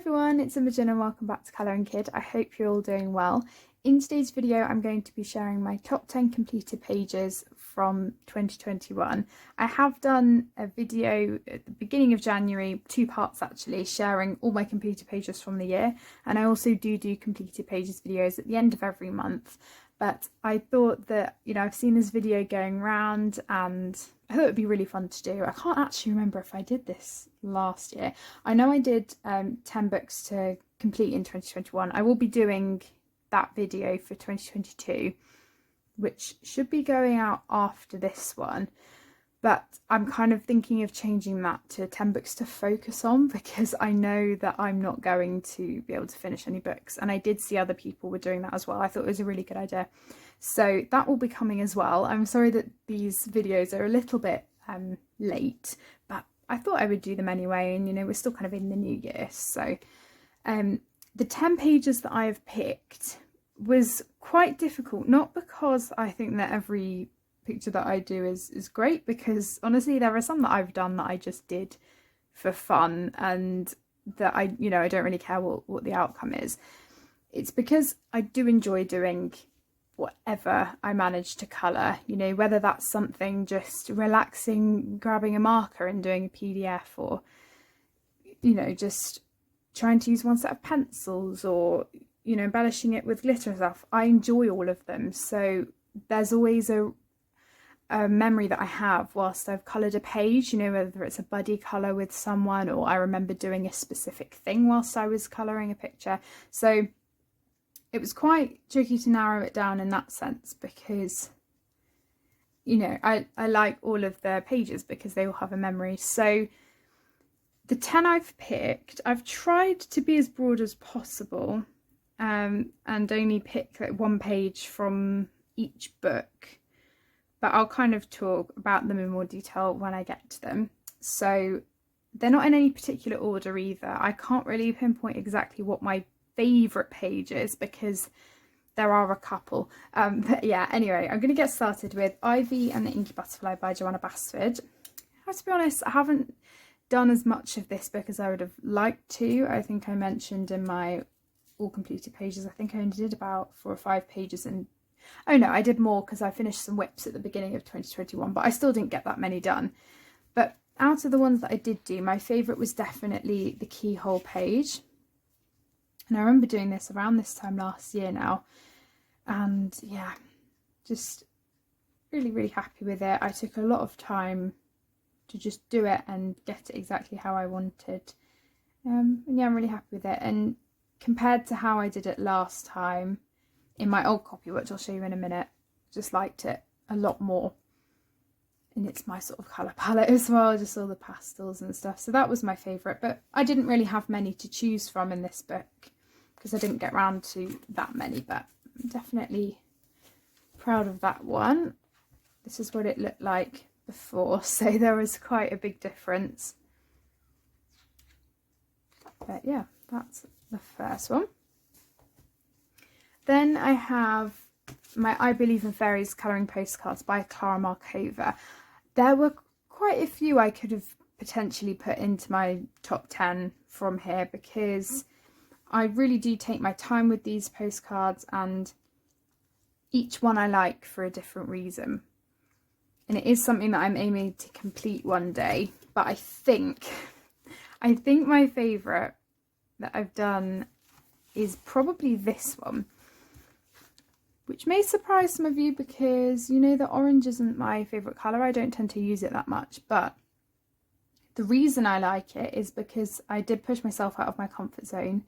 everyone, it's Imogen and welcome back to Colour and Kid. I hope you're all doing well. In today's video I'm going to be sharing my top 10 completed pages from 2021. I have done a video at the beginning of January, 2 parts actually, sharing all my completed pages from the year, and I also do completed pages videos at the end of every month. But I thought that, I've seen this video going around and I thought it would be really fun to do. I can't actually remember if I did this last year. I know I did 10 books to complete in 2021. I will be doing that video for 2022, which should be going out after this one. But I'm kind of thinking of changing that to 10 books to focus on, because I know that I'm not going to be able to finish any books. And I did see other people were doing that as well. I thought it was a really good idea. So that will be coming as well. I'm sorry that these videos are a little bit late, but I thought I would do them anyway. And, we're still kind of in the new year. So the 10 pages that I have picked was quite difficult, not because I think that every picture that I do is great, because honestly there are some that I've done that I just did for fun and that I don't really care what the outcome is. It's because I do enjoy doing whatever I manage to colour, whether that's something just relaxing, grabbing a marker and doing a PDF, or just trying to use one set of pencils, or embellishing it with glitter and stuff. I enjoy all of them, so there's always a memory that I have whilst I've coloured a page, whether it's a buddy colour with someone, or I remember doing a specific thing whilst I was colouring a picture. So it was quite tricky to narrow it down in that sense, because I like all of the pages because they all have a memory. So the 10 I've picked, I've tried to be as broad as possible, and only pick like one page from each book. But I'll kind of talk about them in more detail when I get to them. So they're not in any particular order either. I can't really pinpoint exactly what my favourite page is, because there are a couple. But yeah, anyway, I'm going to get started with Ivy and the Inky Butterfly by Joanna Basford. I have to be honest, I haven't done as much of this book as I would have liked to. I think I mentioned in my all completed pages, I think I only did about 4 or 5 pages, and oh no, I did more because I finished some whips at the beginning of 2021, but I still didn't get that many done. But out of the ones that I did do, my favourite was definitely the keyhole page. And I remember doing this around this time last year now. And yeah, just really, really happy with it. I took a lot of time to just do it and get it exactly how I wanted. And yeah, I'm really happy with it. And compared to how I did it last time, in my old copy, which I'll show you in a minute, just liked it a lot more. And it's my sort of colour palette as well, just all the pastels and stuff. So that was my favourite, but I didn't really have many to choose from in this book because I didn't get round to that many, but I'm definitely proud of that one. This is what it looked like before, so there was quite a big difference. But yeah, that's the first one. Then I have my I Believe in Fairies colouring postcards by Clara Markova. There were quite a few I could have potentially put into my top 10 from here, because I really do take my time with these postcards, and each one I like for a different reason. And it is something that I'm aiming to complete one day, but I think my favourite that I've done is probably this one, which may surprise some of you, because that orange isn't my favourite colour. I don't tend to use it that much, but the reason I like it is because I did push myself out of my comfort zone,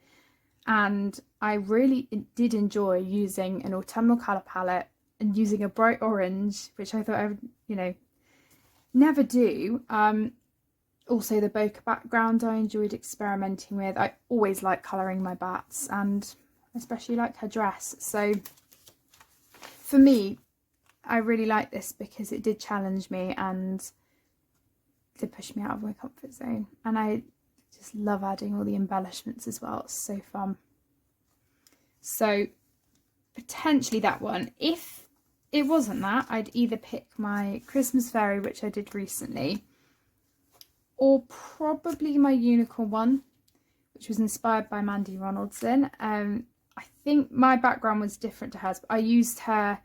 and I really did enjoy using an autumnal colour palette and using a bright orange, which I thought I would, never do. Also the bokeh background I enjoyed experimenting with. I always like colouring my bats, and especially like her dress. So for me, I really like this because it did challenge me and did push me out of my comfort zone. And I just love adding all the embellishments as well. It's so fun. So potentially that one. If it wasn't that, I'd either pick my Christmas Fairy, which I did recently, or probably my unicorn one, which was inspired by Mandy Ronaldson. I think my background was different to hers, but I used her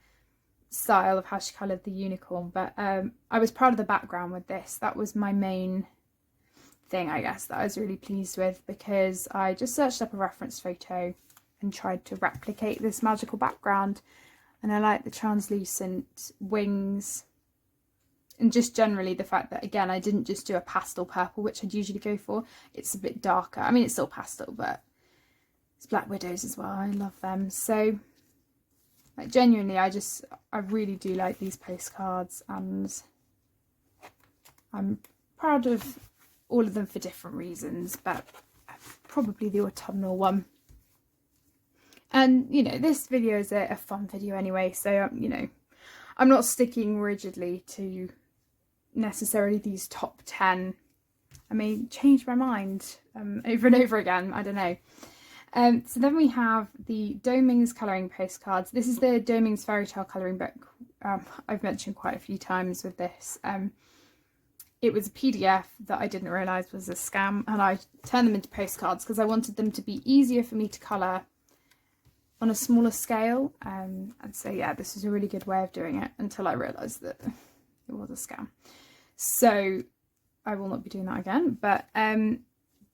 style of how she coloured the unicorn, but I was proud of the background with this. That was my main thing, I guess, that I was really pleased with, because I just searched up a reference photo and tried to replicate this magical background, and I like the translucent wings, and just generally the fact that, again, I didn't just do a pastel purple, which I'd usually go for. It's a bit darker. I mean, it's still pastel, but it's Black Widows as well. I love them. So, like, genuinely, I really do like these postcards, and I'm proud of all of them for different reasons, but probably the autumnal one. And, you know, this video is a fun video anyway, so, you know, I'm not sticking rigidly to necessarily these top 10. I may change my mind over and over again, I don't know. So then we have the Doming's colouring postcards. This is the Doming's fairy tale colouring book. I've mentioned quite a few times with this. It was a PDF that I didn't realise was a scam, and I turned them into postcards because I wanted them to be easier for me to colour on a smaller scale. And so yeah, this is a really good way of doing it, until I realised that it was a scam. So I will not be doing that again. But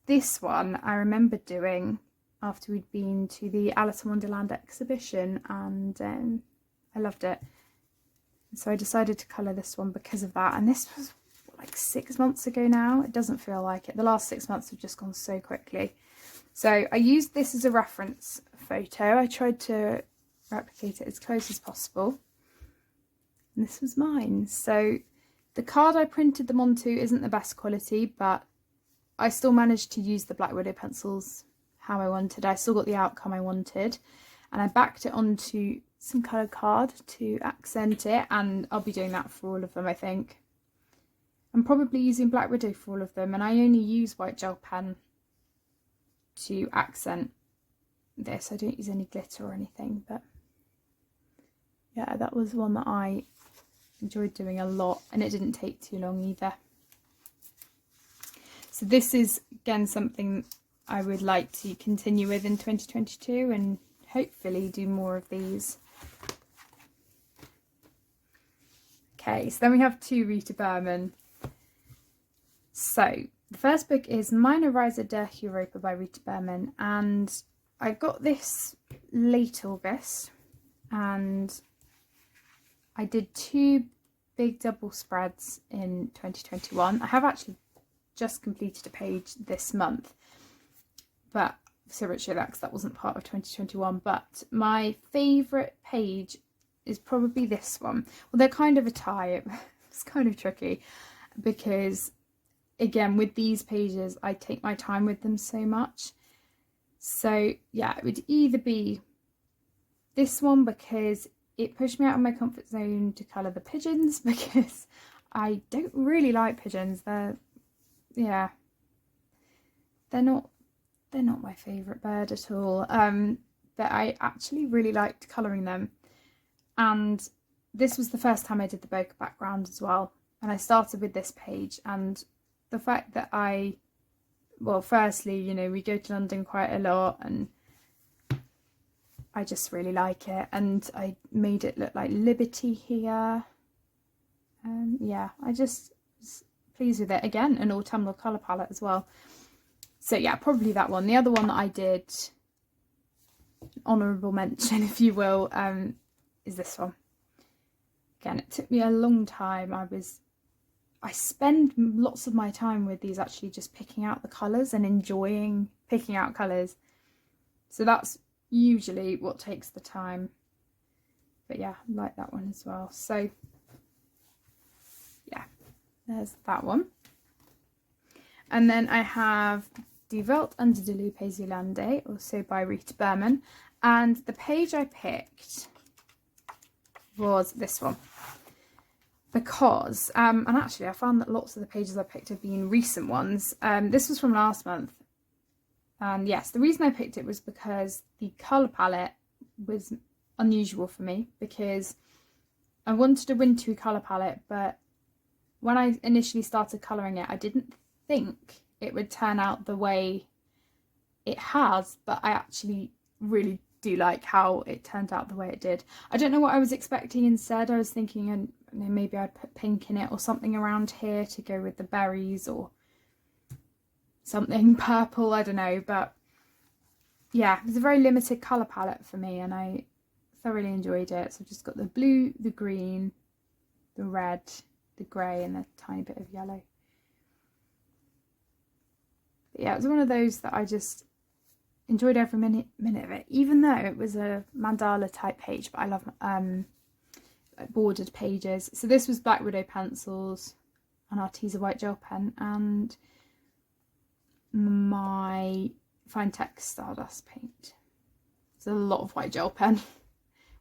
this one I remember doing after we'd been to the Alice in Wonderland exhibition, and I loved it. So I decided to colour this one because of that, and this was like 6 months ago now. It doesn't feel like it. The last 6 months have just gone so quickly. So I used this as a reference photo. I tried to replicate it as close as possible, and this was mine. So the card I printed them onto isn't the best quality, but I still managed to use the Black Widow pencils how I wanted. I still got the outcome I wanted, and I backed it onto some coloured card to accent it, and I'll be doing that for all of them, I think. I'm probably using Black Widow for all of them, and I only use white gel pen to accent this. I don't use any glitter or anything, but yeah, that was one that I enjoyed doing a lot, and it didn't take too long either. So this is, again, something I would like to continue with in 2022, and hopefully do more of these. Okay, so then we have two Rita Berman. So the first book is Meine Reise durch Europa by Rita Berman, and I got this late August, and I did 2 big double spreads in 2021. I have actually just completed a page this month, but so I'll show that because that wasn't part of 2021. But my favourite page is probably this one. Well, they're kind of a tie. It's kind of tricky because, again, with these pages I take my time with them so much. So yeah, it would either be this one, because it pushed me out of my comfort zone to colour the pigeons, because I don't really like pigeons. They're not my favourite bird at all, but I actually really liked colouring them, and this was the first time I did the bokeh background as well, and I started with this page. And the fact that well, firstly, you know, we go to London quite a lot, and I just really like it, and I made it look like Liberty here. Yeah, I just was pleased with it. Again, an autumnal colour palette as well. So yeah, probably that one. The other one that I did, honourable mention if you will, is this one. Again, it took me a long time. I spend lots of my time with these actually just picking out the colours and enjoying picking out colours. So that's usually what takes the time. But yeah, I like that one as well. So yeah, there's that one. And then I have Die Welt unter der Lupe Zélande, also by Rita Berman. And the page I picked was this one. Because, and actually I found that lots of the pages I picked have been recent ones. This was from last month. And yes, the reason I picked it was because the colour palette was unusual for me, because I wanted a wintry colour palette, but when I initially started colouring it, I didn't think it would turn out the way it has, but I actually really do like how it turned out the way it did. I don't know what I was expecting instead. I was thinking, and maybe I'd put pink in it or something around here to go with the berries, or something purple, I don't know. But yeah, it was a very limited colour palette for me, and I thoroughly enjoyed it. So I've just got the blue, the green, the red, the grey, and a tiny bit of yellow. But yeah, it was one of those that I just enjoyed every minute of it, even though it was a mandala type page. But I love like bordered pages. So this was Black Widow pencils, an Arteza white gel pen, and my Fine Text Stardust paint. It's a lot of white gel pen,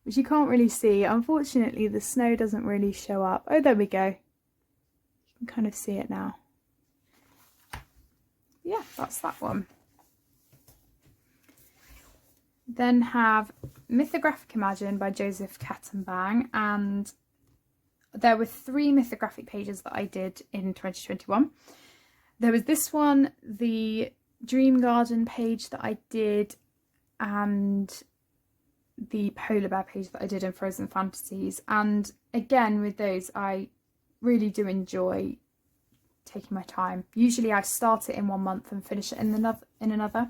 which you can't really see. Unfortunately, the snow doesn't really show up. Oh, there we go. You can kind of see it now. Yeah, that's that one. Then have Mythographic Imagine by Joseph Kattenbang, and there were 3 mythographic pages that I did in 2021. There was this one, the Dream Garden page that I did, and the Polar Bear page that I did in Frozen Fantasies. And again, with those, I really do enjoy taking my time. Usually I start it in one month and finish it in another.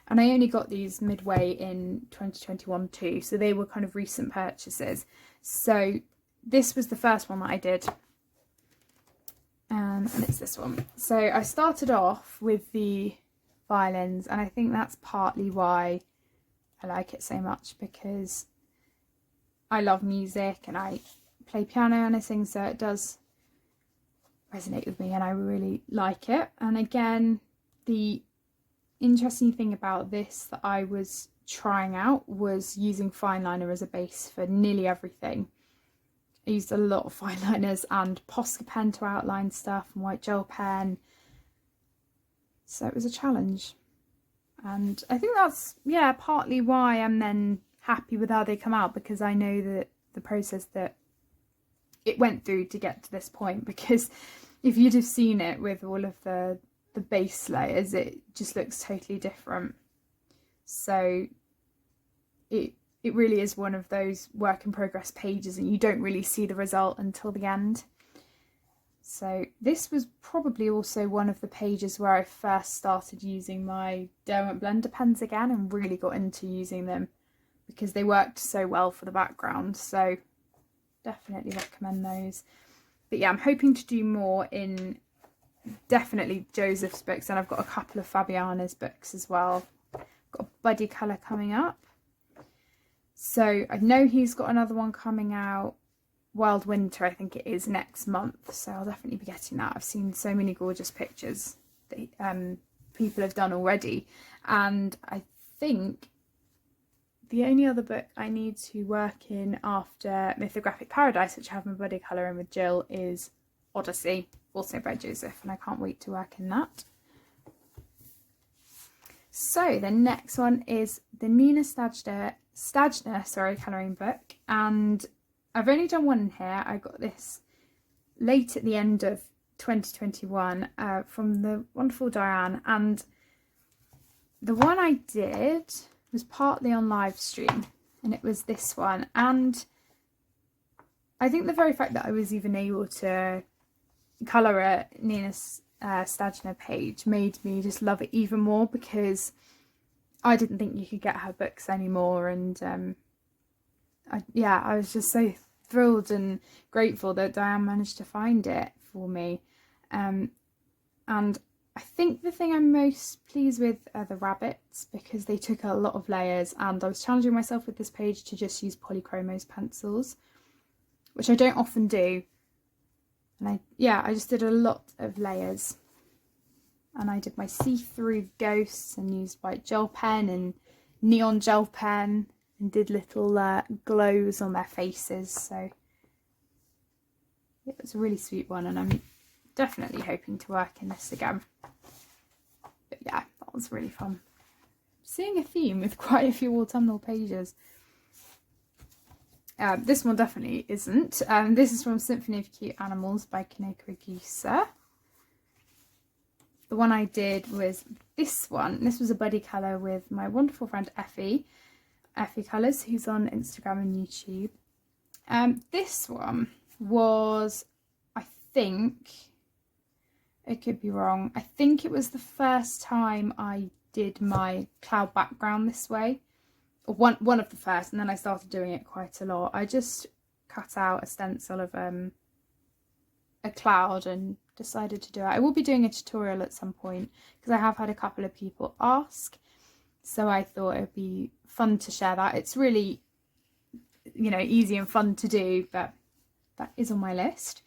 And I only got these midway in 2021 too, so they were kind of recent purchases. So this was the first one that I did, and it's this one. So I started off with the violins, and I think that's partly why I like it so much, because I love music and I play piano and I sing, so it does resonate with me and I really like it. And again, the interesting thing about this that I was trying out was using fine liner as a base for nearly everything. I used a lot of fine liners and Posca pen to outline stuff, and white gel pen, so it was a challenge. And I think that's, yeah, partly why I'm then happy with how they come out, because I know that the process that it went through to get to this point. Because if you'd have seen it with all of the base layers, it just looks totally different. So it really is one of those work in progress pages, and you don't really see the result until the end. So this was probably also one of the pages where I first started using my Derwent blender pens again and really got into using them, because they worked so well for the background. So definitely recommend those. But yeah, I'm hoping to do more in definitely Joseph's books, and I've got a couple of Fabiana's books as well. I've got a buddy colour coming up. So I know he's got another one coming out, Wild Winter, I think it is, next month. So I'll definitely be getting that. I've seen so many gorgeous pictures that people have done already. And I think the only other book I need to work in after Mythographic Paradise, which I have my buddy colour in with Jill, is Odyssey, also by Joseph, and I can't wait to work in that. So the next one is the Nina Stagner colouring book, and I've only done one in here. I got this late at the end of 2021 from the wonderful Diane, and the one I did was partly on live stream, and it was this one. And I think the very fact that I was even able to colour a Nina Stagner page made me just love it even more, because I didn't think you could get her books anymore. And I was just so thrilled and grateful that Diane managed to find it for me. And I think the thing I'm most pleased with are the rabbits, because they took a lot of layers, and I was challenging myself with this page to just use Polychromos pencils, which I don't often do. And I just did a lot of layers, and I did my see-through ghosts and used white gel pen and neon gel pen and did little glows on their faces. So it was a really sweet one, and I'm definitely hoping to work in this again. But yeah, that was really fun. Seeing a theme with quite a few autumnal pages. This one definitely isn't. This is from Symphony of Cute Animals by Kinoko Gisa. the one I did was this one. This was a buddy colour with my wonderful friend Effie Colours, who's on Instagram and YouTube. This one was, I think, it could be wrong, I think it was the first time I did my cloud background this way, or one of the first, and then I started doing it quite a lot. I just cut out a stencil of a cloud and decided to do it. I will be doing a tutorial at some point because I have had a couple of people ask, so I thought it would be fun to share that. It's really, you know, easy and fun to do, but that is on my list.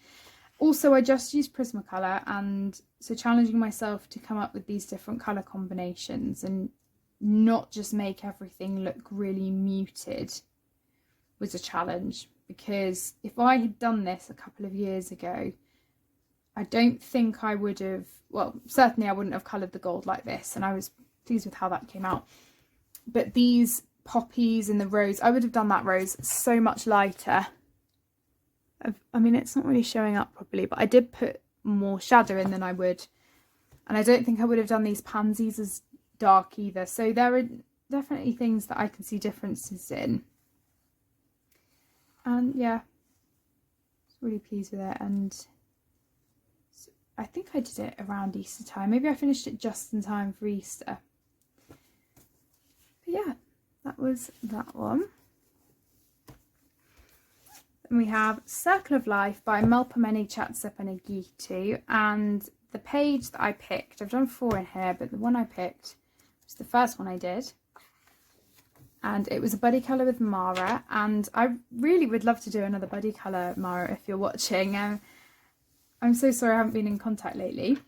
Also, I just used Prismacolor, and so challenging myself to come up with these different colour combinations and not just make everything look really muted was a challenge, because if I had done this a couple of years ago, I don't think I would have, well, certainly I wouldn't have coloured the gold like this, and I was pleased with how that came out. But these poppies and the rose, I would have done that rose so much lighter. I mean, it's not really showing up properly, but I did put more shadow in than I would. And I don't think I would have done these pansies as dark either. So there are definitely things that I can see differences in. And yeah, I was really pleased with it. And I think I did it around Easter time. Maybe I finished it just in time for Easter. But yeah, that was that one. And we have Circle of Life by Melpomene Chatsepanegitu, and the page that I picked, I've done 4 in here, but the one I picked was the first one I did, and it was a buddy colour with Mara, and I really would love to do another buddy colour, Mara, if you're watching. I'm so sorry I haven't been in contact lately,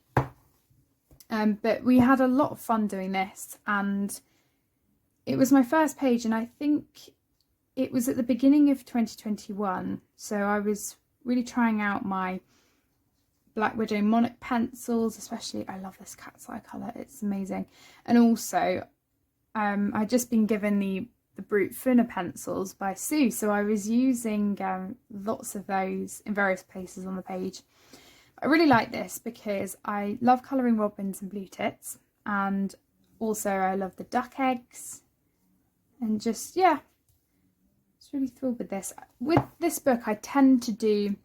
but we had a lot of fun doing this, and it was my first page, and I think it was at the beginning of 2021, so I was really trying out my Black Widow Monarch pencils, especially. I love this cat's eye colour, it's amazing. And also I'd just been given the Brute Funa pencils by Sue, so I was using lots of those in various places on the page. I really like this because I love colouring robins and blue tits, and also I love the duck eggs, and just, yeah, really thrilled with this. With this book, I tend to do,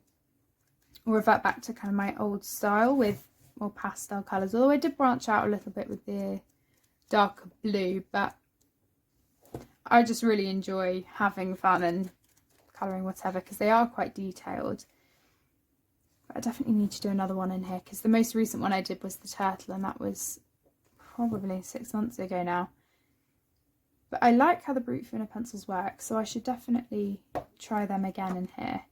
or revert back to kind of my old style with more pastel colours, although I did branch out a little bit with the darker blue, but I just really enjoy having fun and colouring whatever, because they are quite detailed. But I definitely need to do another one in here, because the most recent one I did was the turtle, and that was probably 6 months ago now. But I like how the Brute Funa pencils work, so I should definitely try them again in here.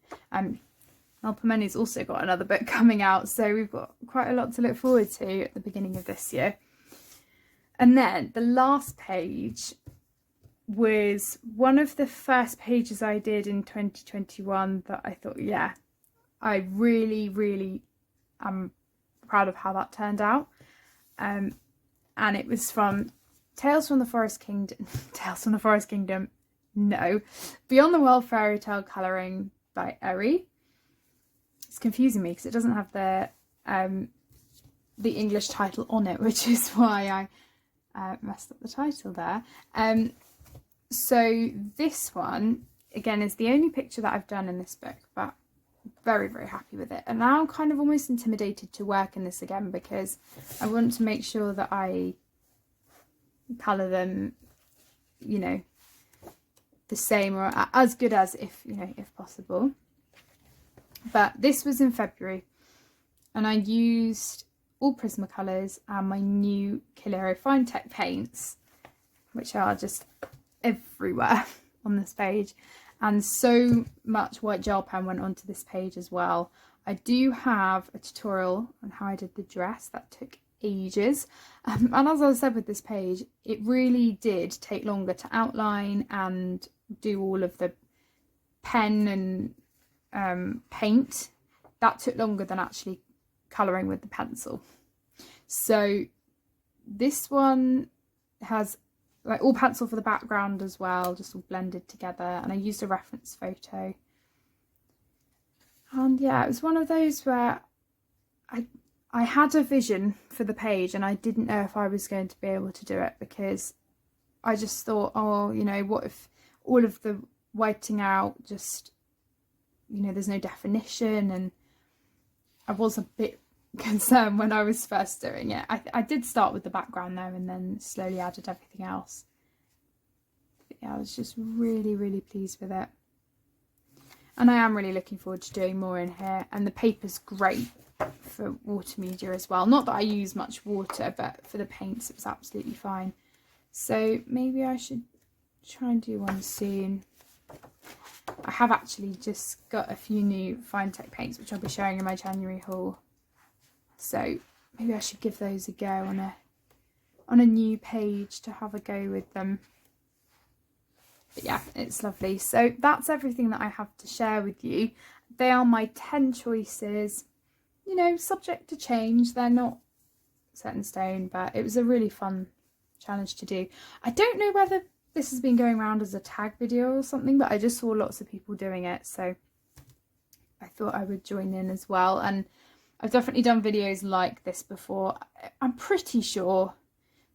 Melpomene's also got another book coming out, so we've got quite a lot to look forward to at the beginning of this year. And then the last page was one of the first pages I did in 2021 that I thought, yeah, I really, really am proud of how that turned out. And it was from Tales from the Forest Kingdom, no, Beyond the World Fairy Tale Colouring by Eri. It's confusing me because it doesn't have the English title on it, which is why I messed up the title there. So this one, again, is the only picture that I've done in this book, but very, very happy with it. And now I'm kind of almost intimidated to work in this again, because I want to make sure that I colour them, you know, the same or as good as, if, you know, if possible. But this was in February, and I used all Prismacolors and my new Kilero Fine Tech paints, which are just everywhere on this page, and so much white gel pen went onto this page as well. I do have a tutorial on how I did the dress that took ages, and as I said with this page, it really did take longer to outline and do all of the pen and paint. That took longer than actually colouring with the pencil. So this one has like all pencil for the background as well, just all blended together, and I used a reference photo. And yeah, it was one of those where I had a vision for the page and I didn't know if I was going to be able to do it, because I just thought, oh, you know, what if all of the whiting out just, you know, there's no definition, and I was a bit concerned when I was first doing it. I did start with the background though and then slowly added everything else. But yeah, I was just really, really pleased with it. And I am really looking forward to doing more in here, and the paper's great for water media as well. Not that I use much water, but for the paints it was absolutely fine. So maybe I should try and do one soon. I have actually just got a few new fine tech paints which I'll be showing in my January haul. So maybe I should give those a go on a new page to have a go with them. But yeah, it's lovely. So that's everything that I have to share with you. They are my 10 choices, you know, subject to change. They're not set in stone, but it was a really fun challenge to do. I don't know whether this has been going around as a tag video or something, but I just saw lots of people doing it, so I thought I would join in as well. And I've definitely done videos like this before. I'm pretty sure,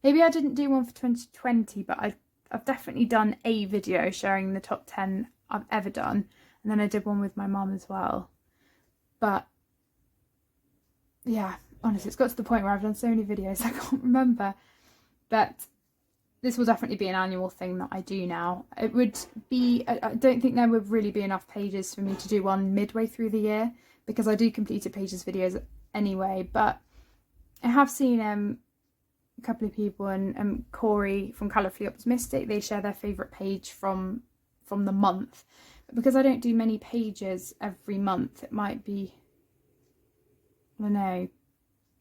maybe I didn't do one for 2020, but I've definitely done a video sharing the top 10 I've ever done, and then I did one with my mum as well. But yeah, honestly, it's got to the point where I've done so many videos I can't remember. But this will definitely be an annual thing that I do now. It would be, I don't think there would really be enough pages for me to do one midway through the year, because I do completed pages videos anyway. But I have seen a couple of people, and Corey from Colourfully Optimistic, they share their favourite page from the month. But because I don't do many pages every month, it might be, I don't know,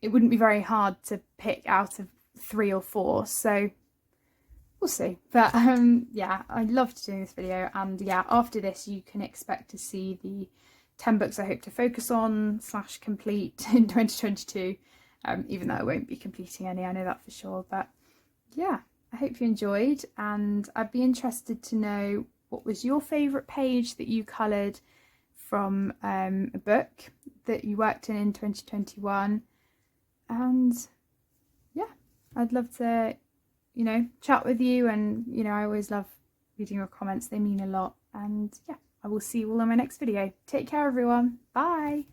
it wouldn't be very hard to pick out of 3 or 4, so we'll see. But yeah, I loved doing this video, and yeah, after this you can expect to see the 10 books I hope to focus on / complete in 2022, even though I won't be completing any, I know that for sure. But yeah, I hope you enjoyed, and I'd be interested to know what was your favourite page that you coloured from a book that you worked in 2021. And yeah, I'd love to, you know, chat with you, and you know, I always love reading your comments, they mean a lot. And yeah, I will see you all in my next video. Take care everyone, bye.